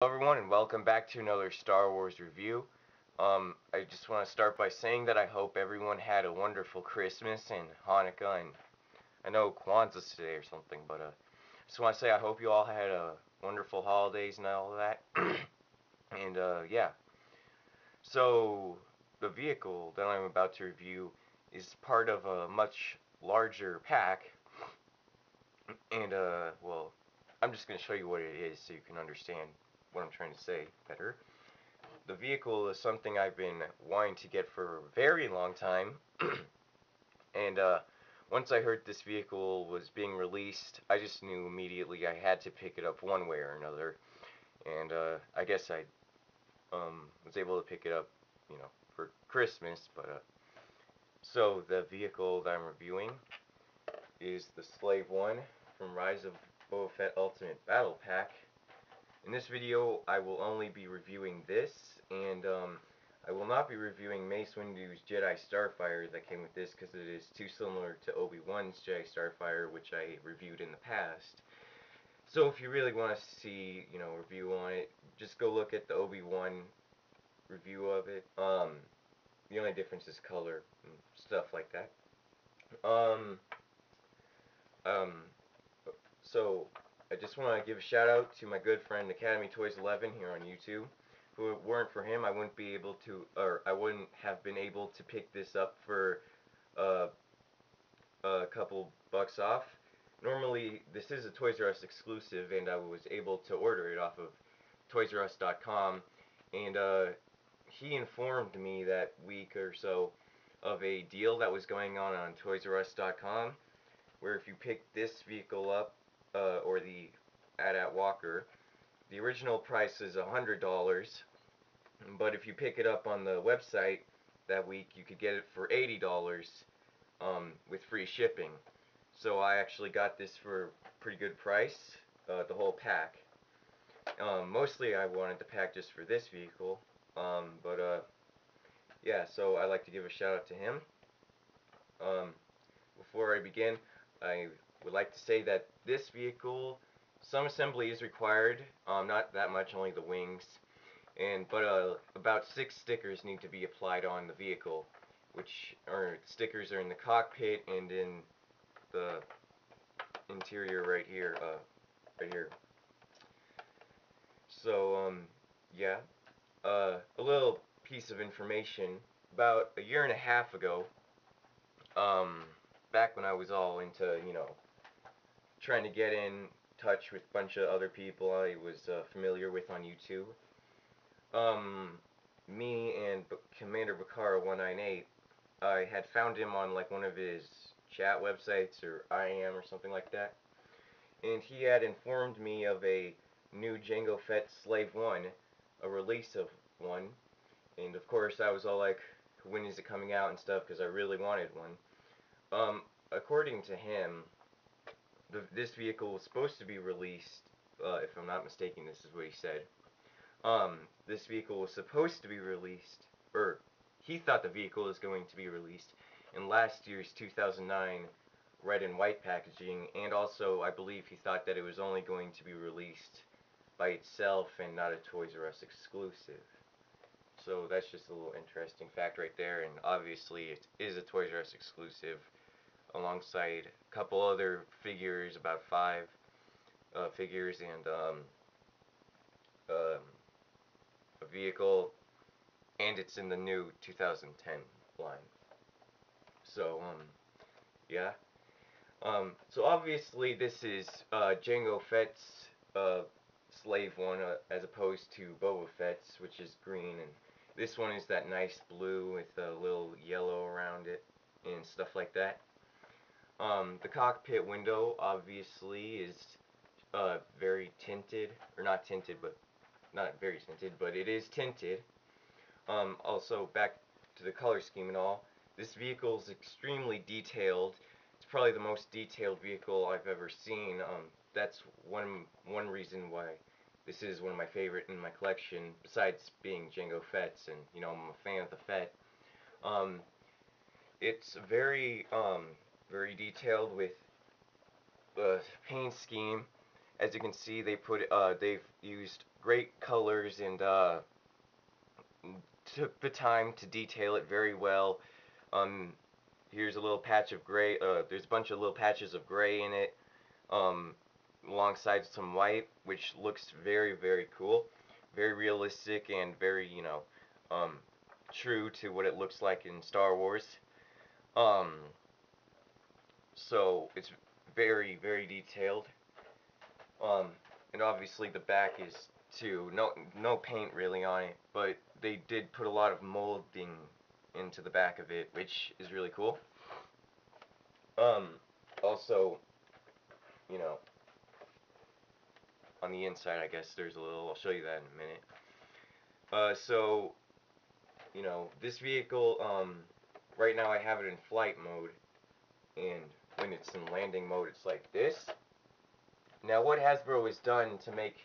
Hello everyone and welcome back to another Star Wars review. I just want to start by saying that I hope everyone had a wonderful Christmas and Hanukkah, and I know Kwanzaa's today or something, but I just want to say I hope you all had wonderful holidays and all of that. And yeah, so the vehicle that I'm about to review is part of a much larger pack, and well, I'm just going to show you what it is so you can understand what I'm trying to say better. The vehicle is something I've been wanting to get for a very long time, and once I heard this vehicle was being released, I just knew immediately I had to pick it up one way or another, and I guess I was able to pick it up, for Christmas. But so the vehicle that I'm reviewing is the Slave One from Rise of Boba Fett Ultimate Battle Pack. In this video, I will only be reviewing this, and I will not be reviewing Mace Windu's Jedi Starfire that came with this because it is too similar to Obi-Wan's Jedi Starfire, which I reviewed in the past. So if you really want to see, review on it, just go look at the Obi-Wan review of it. The only difference is color and stuff like that. Um, um, So, I just want to give a shout out to my good friend Academy Toys 11 here on YouTube. If it weren't for him, I wouldn't be able to, or I wouldn't have been able to pick this up for uh, a couple bucks off. Normally, this is a ToysRus exclusive, and I was able to order it off of ToysRus.com, and he informed me that week or so of a deal that was going on ToysRus.com, where if you pick this vehicle up, or the AT-AT Walker, the original price is $100, but if you pick it up on the website that week, you could get it for $80 with free shipping. So I actually got this for a pretty good price, the whole pack. Mostly I wanted the pack just for this vehicle, but yeah, so I like to give a shout out to him. Um, Before I begin, I would like to say that this vehicle, some assembly is required, not that much, only the wings, but about 6 stickers need to be applied on the vehicle, which stickers are in the cockpit and in the interior right here, right here. So, yeah, a little piece of information. About a year and a half ago, um, back when I was all into, trying to get in touch with a bunch of other people I was familiar with on YouTube. Um, Me and Commander Bakara 198, I had found him on like one of his chat websites or IM or something like that, and he had informed me of a new Jango Fett Slave 1, a release of one, and of course I was all like, when is it coming out and stuff, because I really wanted one. According to him, this vehicle was supposed to be released, if I'm not mistaken, this is what he said. This vehicle was supposed to be released, or he thought the vehicle was going to be released in last year's 2009 red and white packaging, and also I believe he thought that it was only going to be released by itself and not a Toys R Us exclusive. So that's just a little interesting fact right there, and obviously it is a Toys R Us exclusive alongside a couple other figures, about 5 figures, and um, a vehicle, and it's in the new 2010 line. So, yeah. So obviously this is Jango Fett's Slave One, as opposed to Boba Fett's, which is green, and this one is that nice blue with a little yellow around it and stuff like that. The cockpit window obviously is very tinted, or not tinted, but not very tinted, but it is tinted. Also, back to the color scheme and all, this vehicle is extremely detailed. It's probably the most detailed vehicle I've ever seen. That's one reason why this is one of my favorite in my collection, besides being Jango Fett's, and I'm a fan of the Fett. Um, it's very very detailed with the paint scheme, As you can see, they've used great colors and took the time to detail it very well. Um, Here's a little patch of gray. There's a bunch of little patches of gray in it, um, alongside some white, which looks very, very cool, very realistic, and very, um, true to what it looks like in Star Wars. Um, so it's very, very detailed. Um, and obviously the back is too. No paint really on it, but they did put a lot of molding into the back of it, which is really cool. Um, Also, you know, on the inside, I guess there's a little. I'll show you that in a minute. So, this vehicle, right now I have it in flight mode, and when it's in landing mode, it's like this. Now, what Hasbro has done to make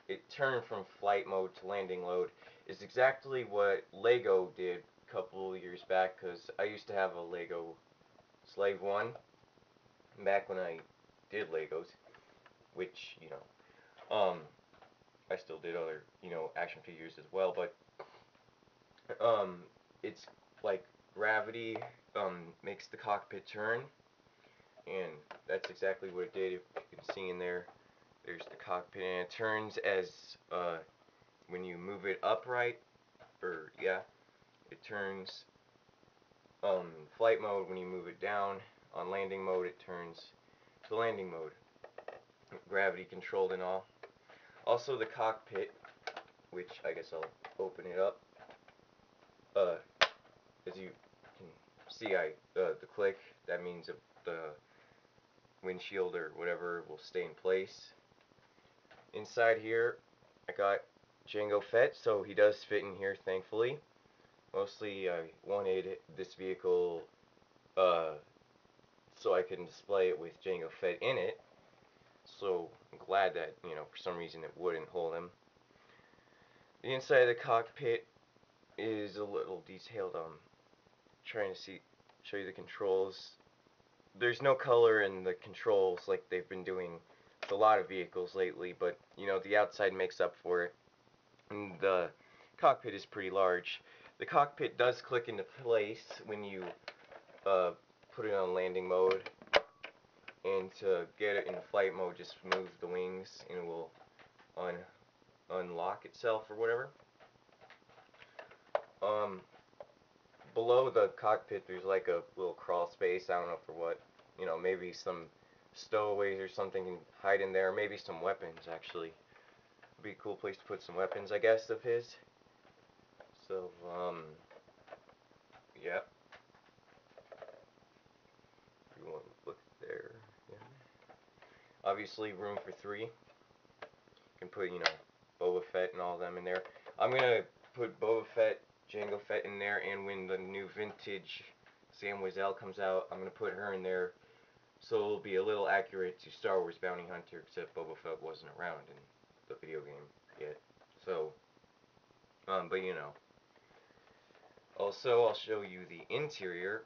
it turn from flight mode to landing mode is exactly what Lego did a couple of years back, because I used to have a Lego Slave 1 back when I did Legos, which, I still did other, action figures as well, but, it's like gravity, makes the cockpit turn, and that's exactly what it did. If you can see in there, there's the cockpit, and it turns as, when you move it upright, or, yeah, it turns, flight mode. When you move it down on landing mode, it turns to landing mode, gravity controlled and all. Also the cockpit, which I guess I'll open it up. As you can see, the click, that means the windshield or whatever will stay in place. Inside here, I got Jango Fett, so he does fit in here, thankfully. Mostly, I wanted this vehicle so I can display it with Jango Fett in it. So I'm glad that, for some reason it wouldn't hold him. The inside of the cockpit is a little detailed. Trying to show you the controls. There's no color in the controls like they've been doing with a lot of vehicles lately, but the outside makes up for it. And the cockpit is pretty large. The cockpit does click into place when you put it on landing mode, and to get it in flight mode, just move the wings and it will unlock itself or whatever. Below the cockpit, there's like a little crawl space. I don't know for what. Maybe some stowaways or something can hide in there. Maybe some weapons, actually. Would be a cool place to put some weapons, I guess, of his. So, yeah. If you want to look there. Yeah. Obviously, room for 3. You can put, Boba Fett and all of them in there. I'm gonna put Boba Fett, Jango Fett in there, and when the new vintage Sam Wizell comes out, I'm gonna put her in there, so it'll be a little accurate to Star Wars Bounty Hunter, except Boba Fett wasn't around in the video game yet. So, but Also, I'll show you the interior,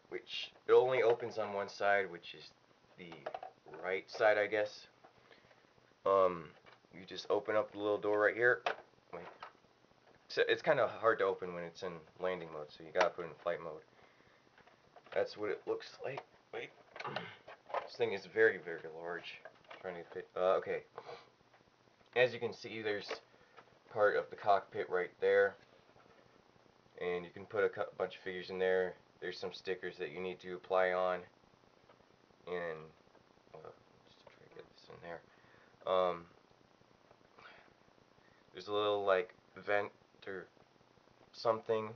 which it only opens on one side, which is the right side, I guess. You just open up the little door right here. Wait. So it's kind of hard to open when it's in landing mode, so you gotta put it in flight mode. That's what it looks like. Wait. This thing is very, very large. Trying to fit. Okay. As you can see, there's part of the cockpit right there, and you can put a bunch of figures in there. There's some stickers that you need to apply on, and just try to get this in there. There's a little like vent or something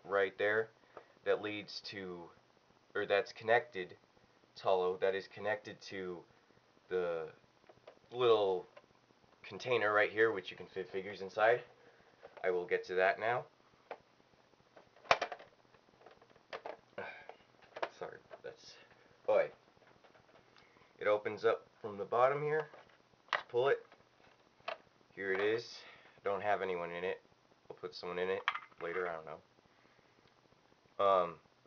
right there that leads to, or that's connected. It's hollow. That is connected to the little container right here, which you can fit figures inside. I will get to that now. Sorry, that's. Oh, wait. It opens up from the bottom here. Just pull it. Here it is. Don't have anyone in it. We'll put someone in it later. I don't know.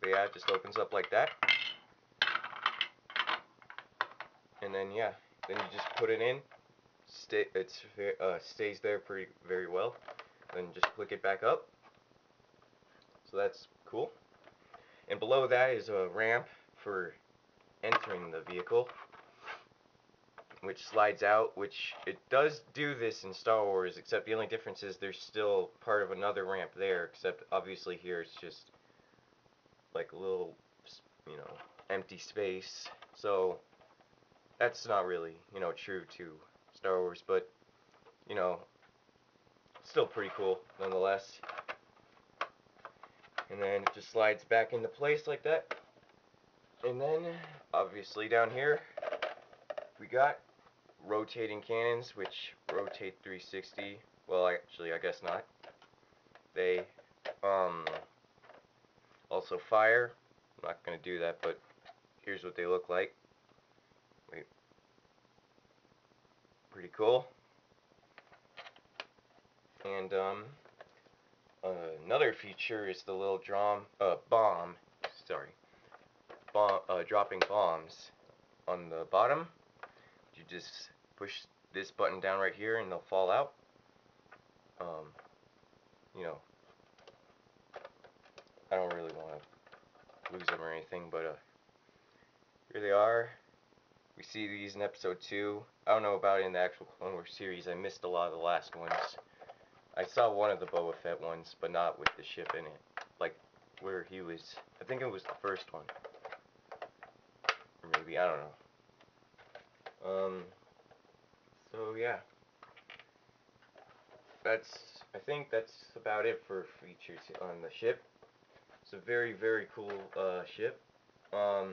But yeah, it just opens up like that. And then yeah, Then you just put it in. Stays there very well. Then just click it back up. So that's cool. And below that is a ramp for entering the vehicle, which slides out, which it does do this in Star Wars, except the only difference is there's still part of another ramp there, except obviously here it's just like a little, you know, empty space. So that's not really, you know, true to Star Wars, but, you know, still pretty cool nonetheless. And then it just slides back into place like that. And then, obviously down here, we got rotating cannons, which rotate 360. Well, actually, I guess not. They also fire. I'm not going to do that, but here's what they look like. Wait. Pretty cool. And another feature is the little dropping bombs on the bottom. You just push this button down right here and they'll fall out. You know, I don't really want to lose them or anything, but here they are. We see these in episode 2. I don't know about it in the actual Clone Wars series. I missed a lot of the last ones. I saw one of the Boba Fett ones, but not with the ship in it. Like, where he was, I think it was the first one. Or maybe, I don't know. So yeah. I think that's about it for features on the ship. It's a very, very cool ship. I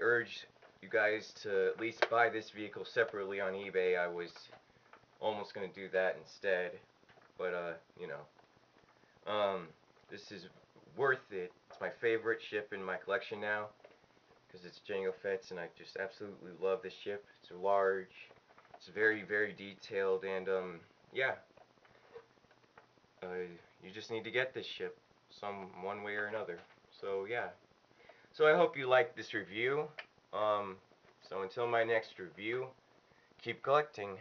urge you guys to at least buy this vehicle separately on eBay. I was almost going to do that instead, but you know, this is worth it. It's my favorite ship in my collection now because it's Jango Fett's, and I just absolutely love this ship. It's large, it's very, very detailed, and yeah, you just need to get this ship one way or another. So yeah. So I hope you liked this review. So until my next review, keep collecting.